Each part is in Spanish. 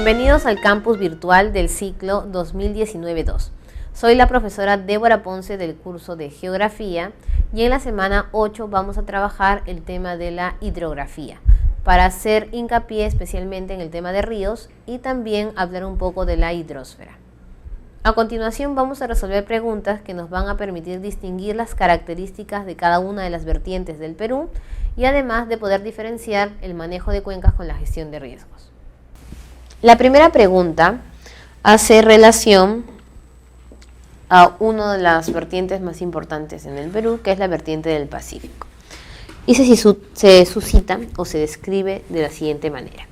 Bienvenidos al campus virtual del ciclo 2019-2. Soy la profesora Débora Ponce del curso de Geografía y en la semana 8 vamos a trabajar el tema de la hidrografía para hacer hincapié especialmente en el tema de ríos y también hablar un poco de la hidrosfera. A continuación vamos a resolver preguntas que nos van a permitir distinguir las características de cada una de las vertientes del Perú y además de poder diferenciar el manejo de cuencas con la gestión de riesgos. La primera pregunta hace relación a una de las vertientes más importantes en el Perú, que es la vertiente del Pacífico. Y se suscita o se describe de la siguiente manera.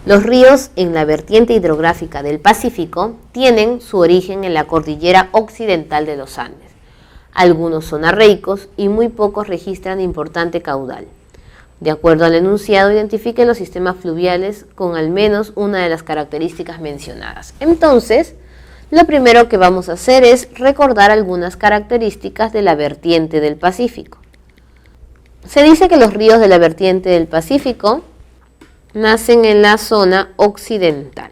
Los ríos en la vertiente hidrográfica del Pacífico tienen su origen en la cordillera occidental de los Andes. Algunos son arreicos y muy pocos registran importante caudal. De acuerdo al enunciado, identifiquen los sistemas fluviales con al menos una de las características mencionadas. Entonces, lo primero que vamos a hacer es recordar algunas características de la vertiente del Pacífico. Se dice que los ríos de la vertiente del Pacífico nacen en la zona occidental,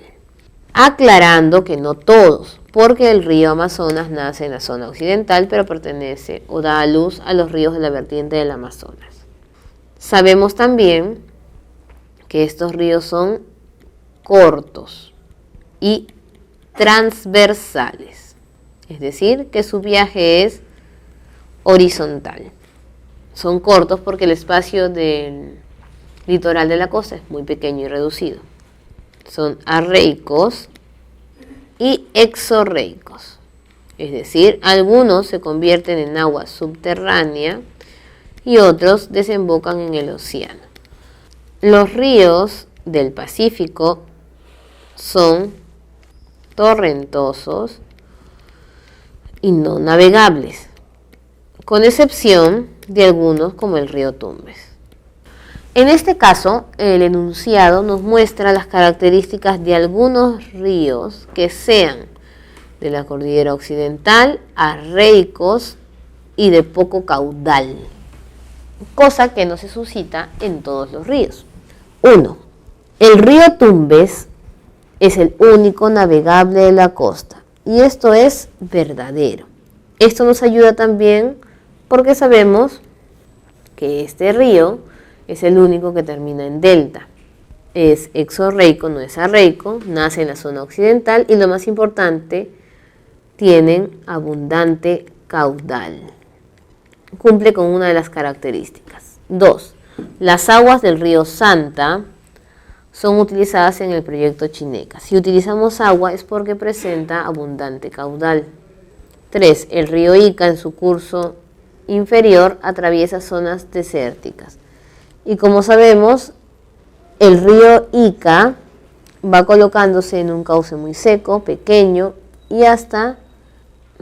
aclarando que no todos, porque el río Amazonas nace en la zona occidental, pero pertenece o da a luz a los ríos de la vertiente del Amazonas. Sabemos también que estos ríos son cortos y transversales, es decir, que su viaje es horizontal. Son cortos porque el espacio del litoral de la costa es muy pequeño y reducido. Son arreicos y exorreicos, es decir, algunos se convierten en agua subterránea y otros desembocan en el océano. Los ríos del Pacífico son torrentosos y no navegables, con excepción de algunos como el río Tumbes. En este caso, el enunciado nos muestra las características de algunos ríos que sean de la cordillera occidental, arreicos y de poco caudal, cosa que no se suscita en todos los ríos. 1. El río Tumbes es el único navegable de la costa, y esto es verdadero. Esto nos ayuda también porque sabemos que este río es el único que termina en delta. Es exorreico, no es arreico, nace en la zona occidental y lo más importante, tienen abundante caudal. Cumple con una de las características. 2. Las aguas del río Santa son utilizadas en el proyecto Chineca. Si utilizamos agua es porque presenta abundante caudal. 3. El río Ica en su curso inferior atraviesa zonas desérticas. Y como sabemos, el río Ica va colocándose en un cauce muy seco, pequeño, y hasta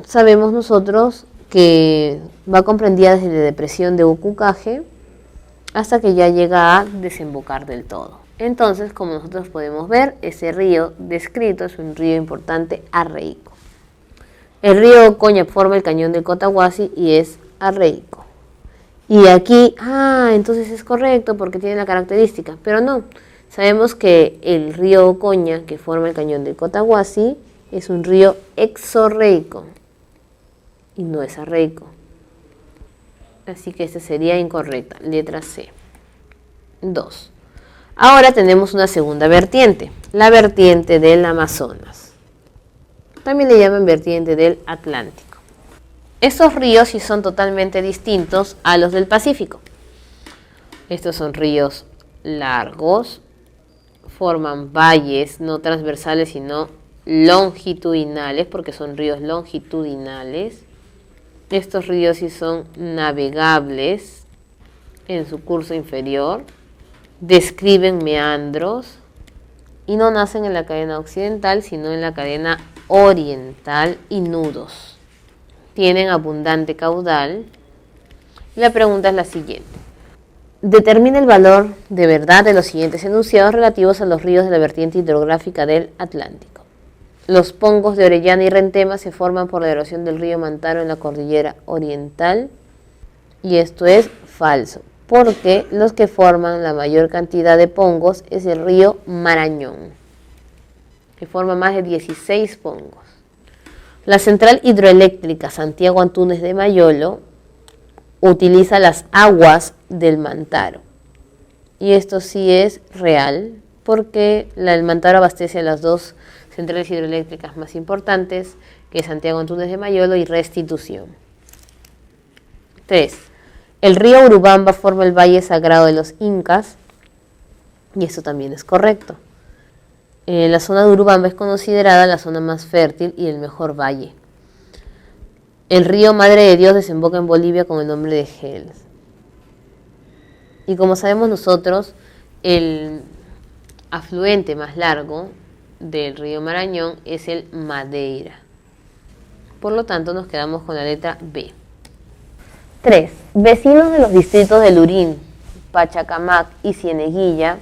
sabemos nosotros que va comprendida desde la depresión de Ucucaje hasta que ya llega a desembocar del todo. Entonces, como nosotros podemos ver, ese río descrito es un río importante arreico. El río Ocoña forma el cañón del Cotahuasi y es arreico. Y aquí, entonces es correcto porque tiene la característica, pero no. Sabemos que el río Ocoña, que forma el cañón del Cotahuasi, es un río exorreico y no es arreico. Así que esta sería incorrecta, letra C. 2. Ahora tenemos una segunda vertiente, la vertiente del Amazonas. También le llaman vertiente del Atlántico. Estos ríos sí son totalmente distintos a los del Pacífico. Estos son ríos largos, forman valles no transversales sino longitudinales, porque son ríos longitudinales. Estos ríos sí son navegables en su curso inferior, describen meandros y no nacen en la cadena occidental, sino en la cadena oriental y nudos. Tienen abundante caudal. La pregunta es la siguiente. Determina el valor de verdad de los siguientes enunciados relativos a los ríos de la vertiente hidrográfica del Atlántico. Los pongos de Orellana y Rentema se forman por la erosión del río Mantaro en la cordillera oriental, y esto es falso, porque los que forman la mayor cantidad de pongos es el río Marañón. que forma más de 16 pongos. La central hidroeléctrica Santiago Antúnez de Mayolo utiliza las aguas del Mantaro. Y esto sí es real, porque el Mantaro abastece a las dos centrales hidroeléctricas más importantes, que es Santiago Antúnez de Mayolo y Restitución. 3. El río Urubamba forma el Valle Sagrado de los Incas, y esto también es correcto. La zona de Urubamba es considerada la zona más fértil y el mejor valle. El río Madre de Dios desemboca en Bolivia con el nombre de Gels. Y como sabemos nosotros, el afluente más largo del río Marañón es el Madeira. Por lo tanto, nos quedamos con la letra B. 3. Vecinos de los distritos de Lurín, Pachacamac y Cieneguilla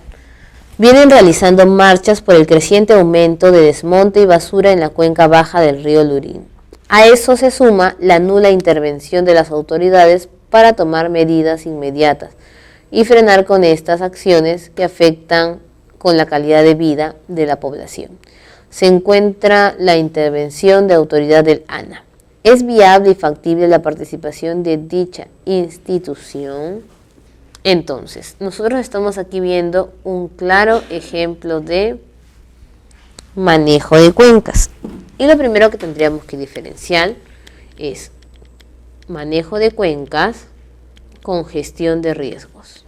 vienen realizando marchas por el creciente aumento de desmonte y basura en la cuenca baja del río Lurín. A eso se suma la nula intervención de las autoridades para tomar medidas inmediatas y frenar con estas acciones que afectan con la calidad de vida de la población. Se encuentra la intervención de autoridad del ANA. ¿Es viable y factible la participación de dicha institución? Entonces, nosotros estamos aquí viendo un claro ejemplo de manejo de cuencas. Y lo primero que tendríamos que diferenciar es manejo de cuencas con gestión de riesgos.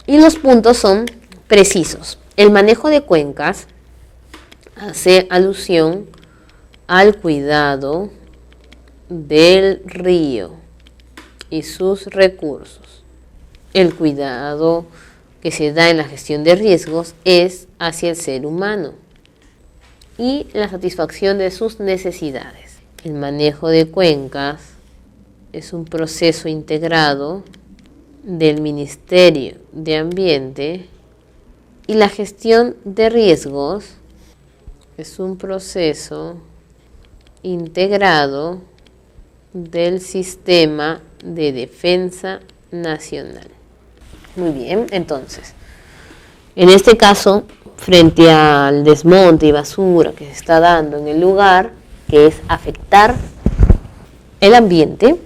Y los puntos son precisos. El manejo de cuencas hace alusión al cuidado del río y sus recursos. El cuidado que se da en la gestión de riesgos es hacia el ser humano y la satisfacción de sus necesidades. El manejo de cuencas es un proceso integrado del Ministerio de Ambiente y la gestión de riesgos es un proceso integrado del Sistema de Defensa Nacional. Muy bien, entonces, en este caso, frente al desmonte y basura que se está dando en el lugar, que es afectar el ambiente,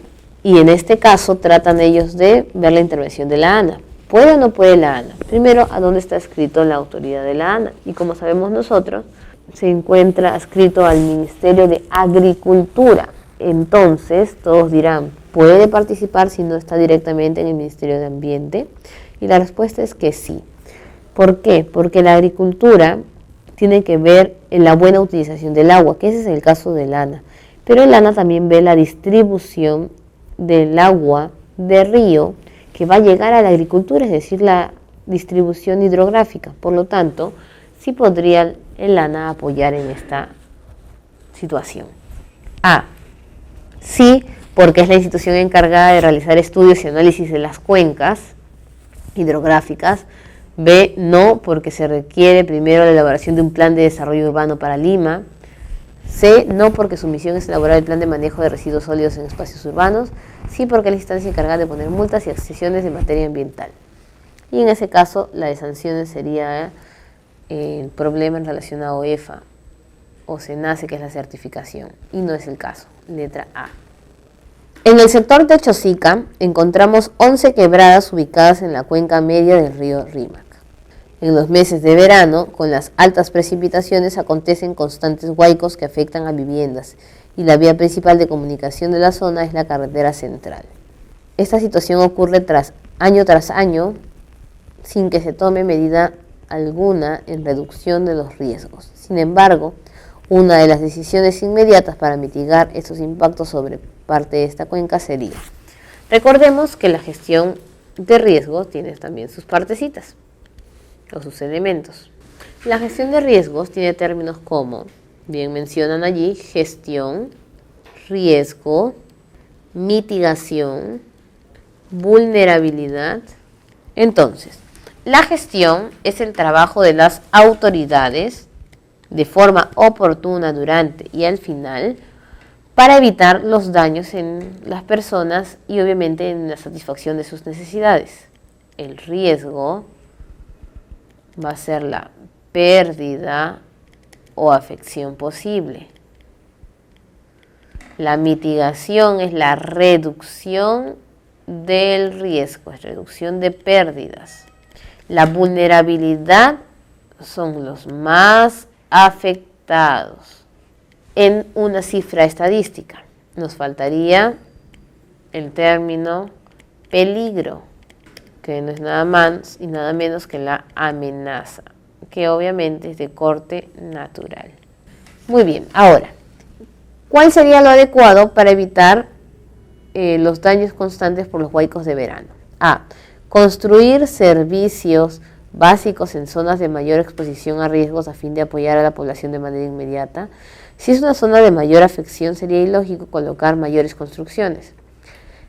y en este caso tratan ellos de ver la intervención de la ANA. ¿Puede o no puede la ANA? Primero, ¿a dónde está escrito la autoridad de la ANA? Y como sabemos nosotros, se encuentra escrito al Ministerio de Agricultura. Entonces, todos dirán, ¿puede participar si no está directamente en el Ministerio de Ambiente? Y la respuesta es que sí. ¿Por qué? Porque la agricultura tiene que ver en la buena utilización del agua, que ese es el caso del ANA. Pero el ANA también ve la distribución del agua de río que va a llegar a la agricultura, es decir, la distribución hidrográfica. Por lo tanto, sí podría el ANA apoyar en esta situación. A. Sí, porque es la institución encargada de realizar estudios y análisis de las cuencas hidrográficas. B. No, porque se requiere primero la elaboración de un plan de desarrollo urbano para Lima. C. No, porque su misión es elaborar el plan de manejo de residuos sólidos en espacios urbanos. Sí, porque es la instancia encargada de poner multas y exenciones en materia ambiental. Y en ese caso, la de sanciones sería el problema en relación a OEFA o SENACE, que es la certificación, y no es el caso. Letra A. En el sector de Chosica encontramos 11 quebradas ubicadas en la cuenca media del río Rímac. En los meses de verano, con las altas precipitaciones, acontecen constantes huaicos que afectan a viviendas y la vía principal de comunicación de la zona es la carretera central. Esta situación ocurre año tras año sin que se tome medida alguna en reducción de los riesgos. Sin embargo, una de las decisiones inmediatas para mitigar estos impactos sobre parte de esta cuenca sería: recordemos que la gestión de riesgos tiene también sus partecitas o sus elementos. La gestión de riesgos tiene términos como, bien mencionan allí, gestión, riesgo, mitigación, vulnerabilidad. Entonces, la gestión es el trabajo de las autoridades de forma oportuna durante y al final para evitar los daños en las personas y obviamente en la satisfacción de sus necesidades. El riesgo va a ser la pérdida o afección posible. La mitigación es la reducción del riesgo, es reducción de pérdidas. La vulnerabilidad son los más afectados. En una cifra estadística nos faltaría el término peligro, que no es nada más y nada menos que la amenaza, que obviamente es de corte natural. Muy bien, ahora, ¿cuál sería lo adecuado para evitar los daños constantes por los huaicos de verano? A. Construir servicios básicos en zonas de mayor exposición a riesgos a fin de apoyar a la población de manera inmediata. Si es una zona de mayor afección, sería ilógico colocar mayores construcciones.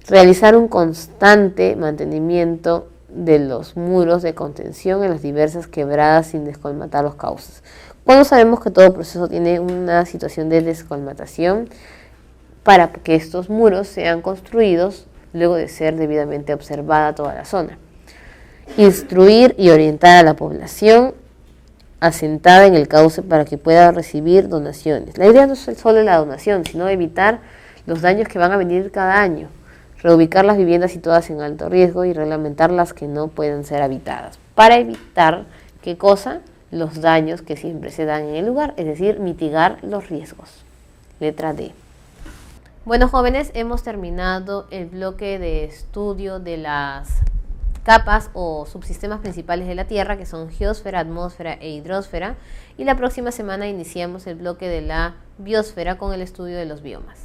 Realizar un constante mantenimiento de los muros de contención en las diversas quebradas sin descolmatar los cauces. Cuando sabemos que todo proceso tiene una situación de descolmatación para que estos muros sean construidos luego de ser debidamente observada toda la zona. Instruir y orientar a la población asentada en el cauce para que pueda recibir donaciones. La idea no es solo la donación, sino evitar los daños que van a venir cada año. Reubicar las viviendas situadas en alto riesgo y reglamentar las que no puedan ser habitadas. Para evitar, ¿qué cosa? Los daños que siempre se dan en el lugar, es decir, mitigar los riesgos. Letra D. Bueno, jóvenes, hemos terminado el bloque de estudio de las capas o subsistemas principales de la Tierra, que son geósfera, atmósfera e hidrosfera, y la próxima semana iniciamos el bloque de la biosfera con el estudio de los biomas.